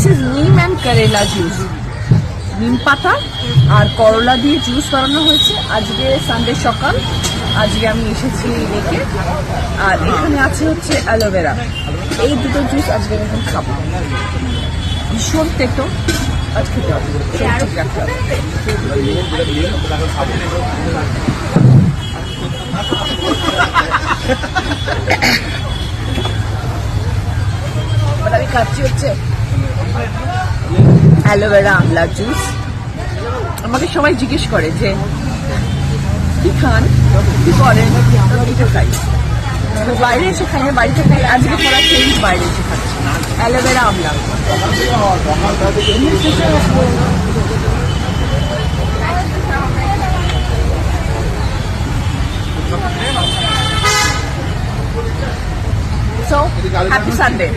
This is নিম and Karela juice. নিম পাতা আর করলা দিয়ে জুস বানানো হয়েছে। আজকে সানডে সকাল, আজকে আমি এসেছি লেকে। আর এখানে আছে হচ্ছে অ্যালোভেরা। এই দুটো জুস আজকে আমি এখন খাবো। ভীষণ তেতো, আজ খেতে হবে, ঠিক রাখতে হবে। আমি খাচ্ছি হচ্ছে অ্যালোভেরা আমলা জুস। আমাকে সবাই জিজ্ঞেস করে যে কি খান, কি করেন, কিছু খাই। তো বাইরে এসে খাই না, বাড়িতে খাই। আজকে পড়া চেঞ্জ, বাইরে এসে খাচ্ছি অ্যালোভেরা আমলা। So, happy Sunday.